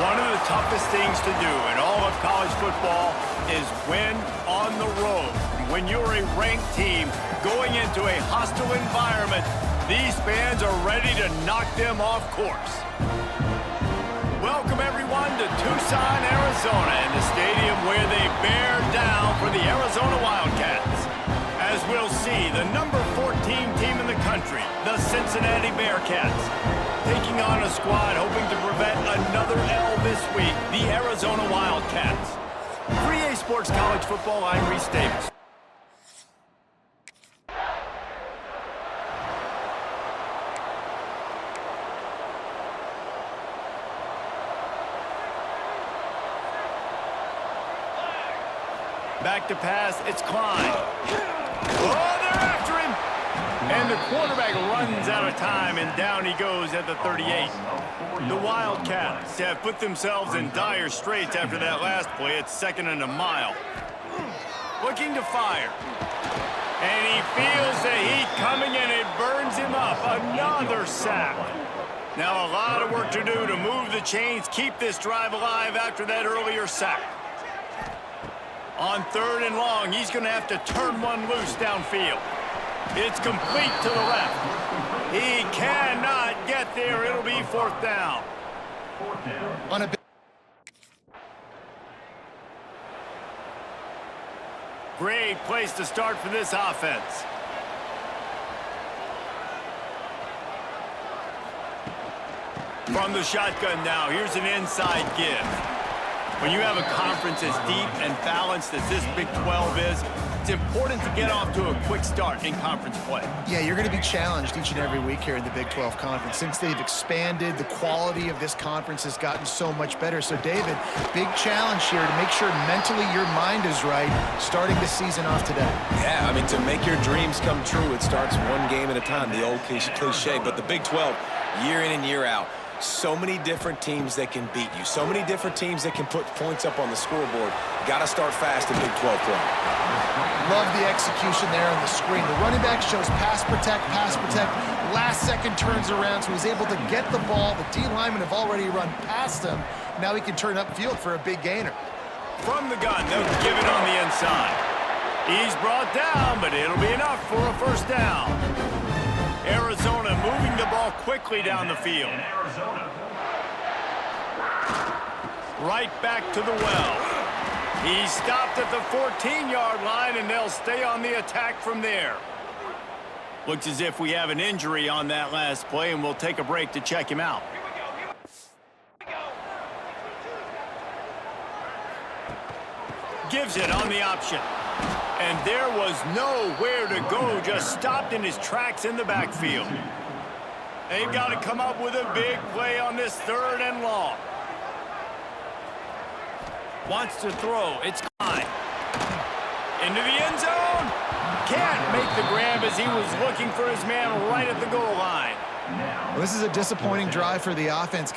One of the toughest things to do in all of college football is win on the road. When you're a ranked team going into a hostile environment, these fans are ready to knock them off course. Welcome, everyone, to Tucson, Arizona, in the stadium where they bear down for the Arizona Wildcats. As we'll see, the number 14 team in the country, the Cincinnati Bearcats, taking on a squad hoping to prevent another L this week, the Arizona Wildcats. 3A Sports College Football, I'm Reese Davis. Back to pass, it's Klein. Oh, they're after him! And the quarterback runs out of time, and down he goes at the 38. The Wildcats have put themselves in dire straits after that last play. It's 2nd and a mile. Looking to fire. And he feels the heat coming, and it burns him up. Another sack. Now a lot of work to do to move the chains, keep this drive alive after that earlier sack. On 3rd and long, he's going to have to turn one loose downfield. It's complete to the left. He cannot get there. It'll be 4th down. Great place to start for this offense. From the shotgun now, here's an inside give. When you have a conference as deep and balanced as this Big 12 is, it's important to get off to a quick start in conference play. Yeah, you're going to be challenged each and every week here in the Big 12 Conference. Since they've expanded, the quality of this conference has gotten so much better. So, David, big challenge here to make sure mentally your mind is right starting the season off today. Yeah, I mean, to make your dreams come true, it starts one game at a time, the old cliche. But the Big 12, year in and year out, so many different teams that can beat you. So many different teams that can put points up on the scoreboard. Got to start fast in Big 12 play. Love the execution there on the screen. The running back shows pass protect, pass protect. Last second turns around, so he's able to get the ball. The D linemen have already run past him. Now he can turn upfield for a big gainer. From the gun, they'll give it on the inside. He's brought down, but it'll be enough for a 1st down. Arizona moving the ball quickly down the field. Right back to the well. He stopped at the 14-yard line, and they'll stay on the attack from there. Looks as if we have an injury on that last play, and we'll take a break to check him out. Gives it on the option. And there was nowhere to go, just stopped in his tracks in the backfield. They've got to come up with a big play on this 3rd and long. Wants to throw, it's Klein. Into the end zone. Can't make the grab as he was looking for his man right at the goal line. Well, this is a disappointing drive for the offense.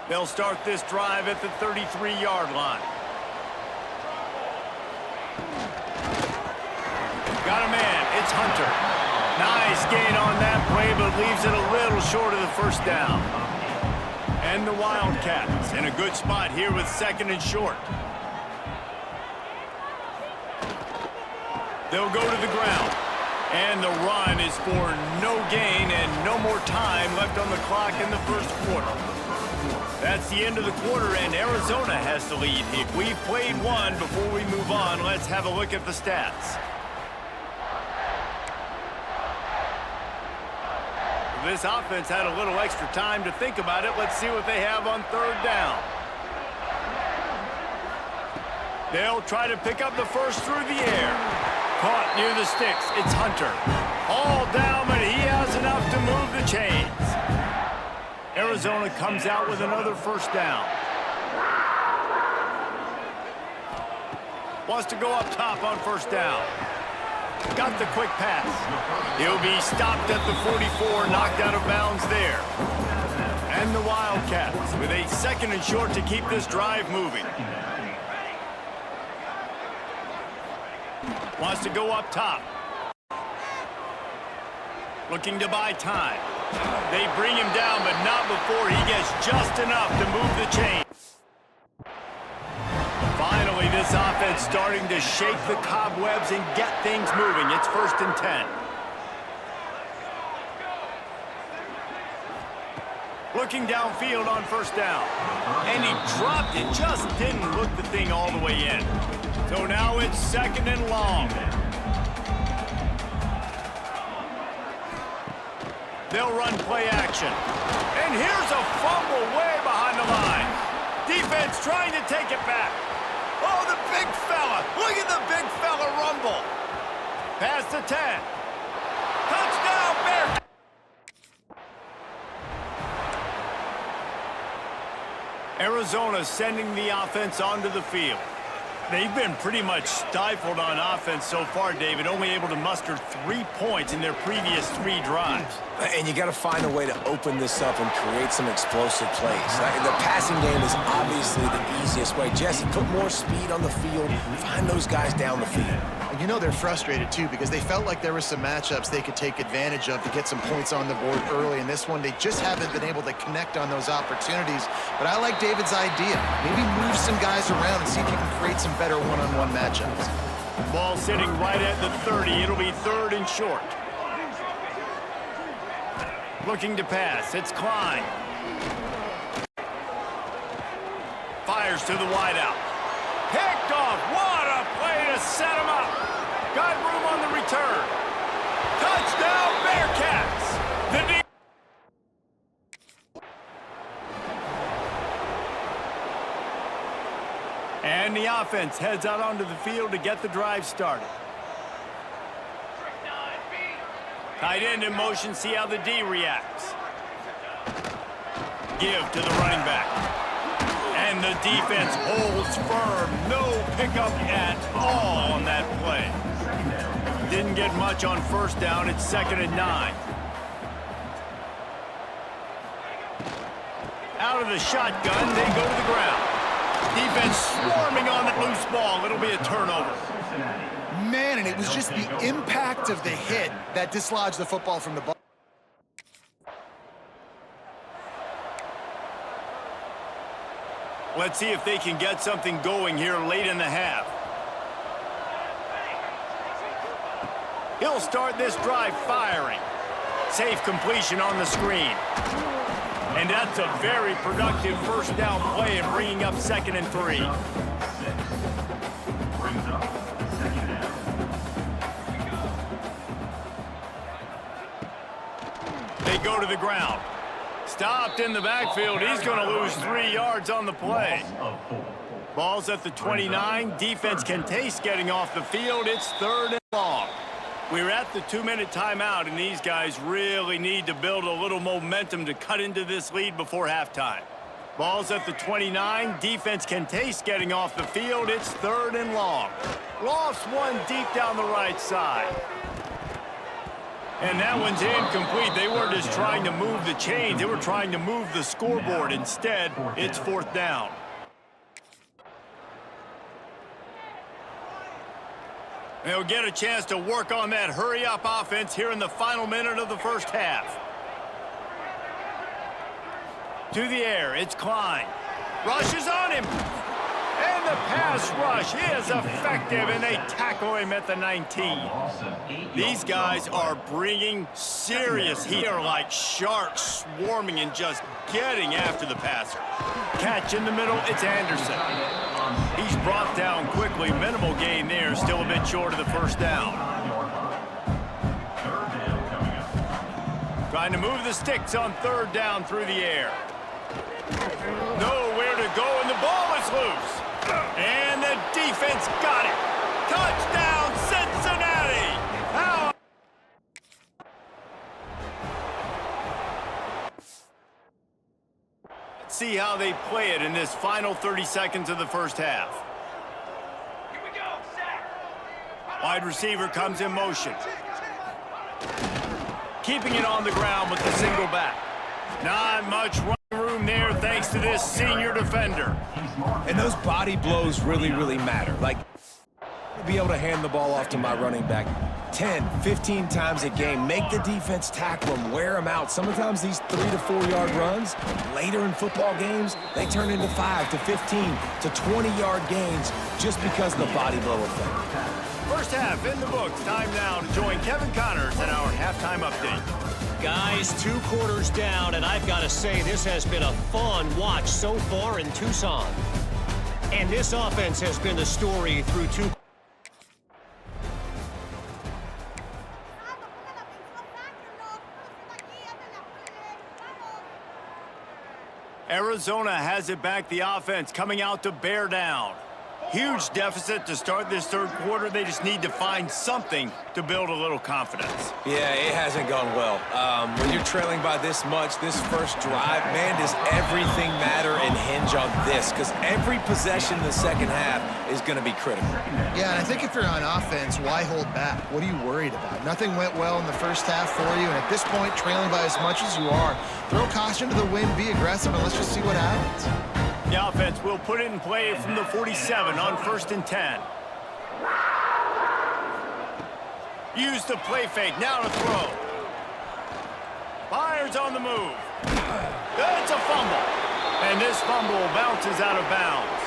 They'll start this drive at the 33-yard line. Got a man, it's Hunter. Nice gain on that play, but leaves it a little short of the 1st down. And the Wildcats in a good spot here with 2nd and short. They'll go to the ground. And the run is for no gain and no more time left on the clock in the 1st quarter. That's the end of the quarter, and Arizona has the lead. If we've played one before we move on, let's have a look at the stats. This offense had a little extra time to think about it. Let's see what they have on 3rd down. They'll try to pick up the 1st through the air. Caught near the sticks. It's Hunter. All down, but he has enough to move the chains. Arizona comes out with another 1st down. Wants to go up top on 1st down. Got the quick pass. He'll be stopped at the 44, knocked out of bounds there. And the Wildcats with a 2nd and short to keep this drive moving. Wants to go up top. Looking to buy time. They bring him down, but not before he gets just enough to move the chain. Finally, this offense starting to shake the cobwebs and get things moving. It's 1st and 10. Looking downfield on 1st down. And he dropped it, just didn't look the thing all the way in. So now it's 2nd and long. They'll run play action. And here's a fumble way behind the line. Defense trying to take it back. Oh, the big fella. Look at the big fella rumble. Pass to 10. Touchdown, Bearcats. Arizona sending the offense onto the field. They've been pretty much stifled on offense so far, David, only able to muster 3 points in their previous 3 drives. And you got to find a way to open this up and create some explosive plays. The passing game is obviously the easiest way. Jesse, put more speed on the field. Find those guys down the field. And you know they're frustrated, too, because they felt like there were some matchups they could take advantage of to get some points on the board early. In this one, they just haven't been able to connect on those opportunities. But I like David's idea. Maybe move some guys around and see if you can create some better one-on-one matchups. Ball sitting right at the 30. It'll be 3rd and short. Looking to pass. It's Klein. Fires to the wideout. Picked off. What a play to set him up. Got room on the return. Touchdown, Bearcats. And the offense heads out onto the field to get the drive started. Tight end in motion, see how the D reacts. Give to the running back. And the defense holds firm. No pickup at all on that play. Didn't get much on 1st down. It's 2nd and 9. Out of the shotgun, they go to the ground. Defense swarming on that loose ball. It'll be a turnover. Man, and it was just the impact of the hit that dislodged the football from the ball. Let's see if they can get something going here late in the half. He'll start this drive firing. Safe completion on the screen. And that's a very productive 1st down play and bringing up 2nd and 3. They go to the ground. Stopped in the backfield. He's going to lose 3 yards on the play. Ball's at the 29. Defense can taste getting off the field. It's 3rd and long. We're at the 2-minute timeout, and these guys really need to build a little momentum to cut into this lead before halftime. Ball's at the 29. Defense can taste getting off the field. It's 3rd and long. Lost one deep down the right side. And that one's incomplete. They weren't just trying to move the chains. They were trying to move the scoreboard. Instead, it's 4th down. They'll get a chance to work on that hurry-up offense here in the final minute of the 1st half. To the air, it's Klein. Rushes on him. And the pass rush is effective, and they tackle him at the 19. These guys are bringing serious heat. They're like sharks swarming and just getting after the passer. Catch in the middle, it's Anderson. He's brought down quickly. Minimal gain there, still a bit short of the 1st down. Trying to move the sticks on 3rd down through the air. Nowhere to go, and the ball is loose. And the defense got it. Touchdown, Cincinnati! How? Let's see how they play it in this final 30 seconds of the 1st half. Here we go, sack. Wide receiver comes in motion. Keeping it on the ground with the single back. Not much room there thanks to this senior defender. And those body blows really, really matter. Like, be able to hand the ball off to my running back 10, 15 times a game. Make the defense tackle them, wear them out. Sometimes these 3 to 4 yard runs, later in football games, they turn into 5 to 15 to 20-yard gains just because of the body blow effect. First half in the books. Time now to join Kevin Connors in our halftime update. Guys, 2 quarters down, and I've got to say this has been a fun watch so far in Tucson. And this offense has been the story through 2. Arizona has it back. The offense coming out to bear down. Huge deficit to start this third quarter. They just need to find something to build a little confidence. Yeah, it hasn't gone well. When you're trailing by this much, this first drive, man, does everything matter and hinge on this? Because every possession in the second half is going to be critical. Yeah, and I think if you're on offense, why hold back? What are you worried about? Nothing went well in the first half for you, and at this point, trailing by as much as you are, throw caution to the wind, be aggressive, and let's just see what happens. The offense will put it in play from the 47 on 1st and 10. Use the play fake, now to throw. Fires on the move. It's a fumble. And this fumble bounces out of bounds.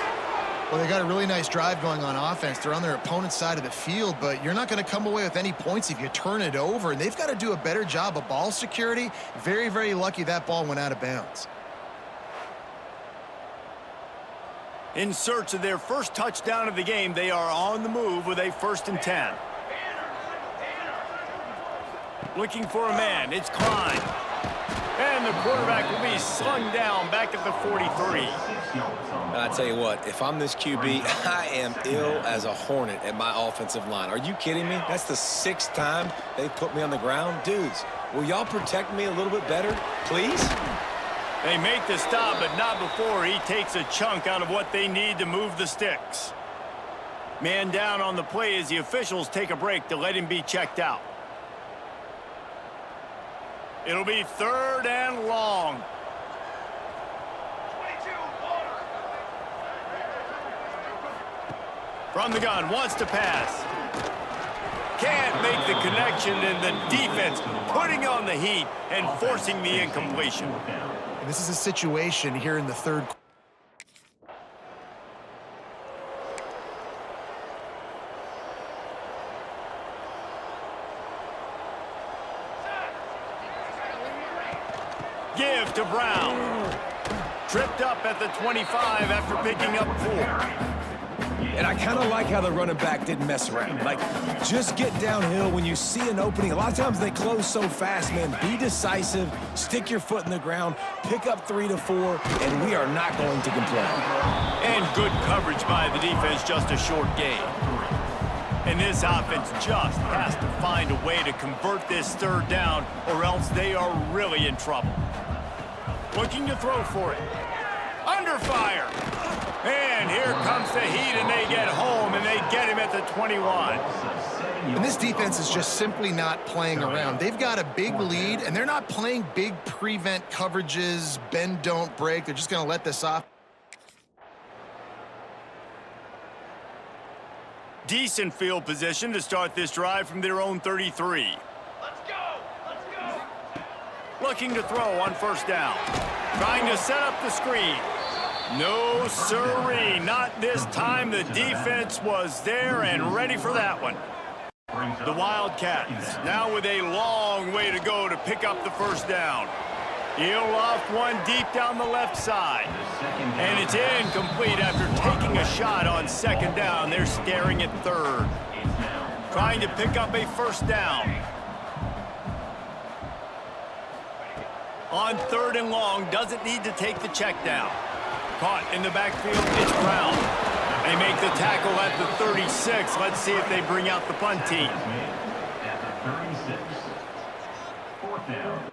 Well, they got a really nice drive going on offense. They're on their opponent's side of the field, but you're not going to come away with any points if you turn it over. And they've got to do a better job of ball security. Very, very lucky that ball went out of bounds. In search of their first touchdown of the game, they are on the move with a 1st and 10. Looking for a man, it's Klein. And the quarterback will be slung down back at the 43. I tell you what, if I'm this QB, I am ill as a hornet at my offensive line. Are you kidding me? That's the 6th time they've put me on the ground. Dudes, will y'all protect me a little bit better, please? They make the stop, but not before he takes a chunk out of what they need to move the sticks. Man down on the play as the officials take a break to let him be checked out. It'll be 3rd and long. From the gun, wants to pass. Can't make the connection, and the defense putting on the heat and forcing the incompletion. This is a situation here in the third quarter. Give to Brown. Tripped up at the 25 after picking up 4. And I kind of like how the running back didn't mess around. Like, just get downhill when you see an opening. A lot of times they close so fast, man. Be decisive, stick your foot in the ground, pick up 3 to 4, and we are not going to complain. And good coverage by the defense, just a short gain. And this offense just has to find a way to convert this 3rd down, or else they are really in trouble. Looking to throw for it. Under fire. And here comes the heat, and they get home, and they get him at the 21. And this defense is just simply not playing around. They've got a big lead, and they're not playing big prevent coverages, bend, don't break. They're just going to let this off. Decent field position to start this drive from their own 33. Let's go! Let's go! Looking to throw on 1st down. Trying to set up the screen. No siree, not this time. The defense was there and ready for that one. The Wildcats now with a long way to go to pick up the 1st down. He'll loft one deep down the left side. And it's incomplete after taking a shot on 2nd down. They're staring at 3rd. Trying to pick up a 1st down. On 3rd and long, doesn't need to take the check down. Caught in the backfield, it's Brown. They make the tackle at the 36. Let's see if they bring out the punt team. At the 36. 4th down.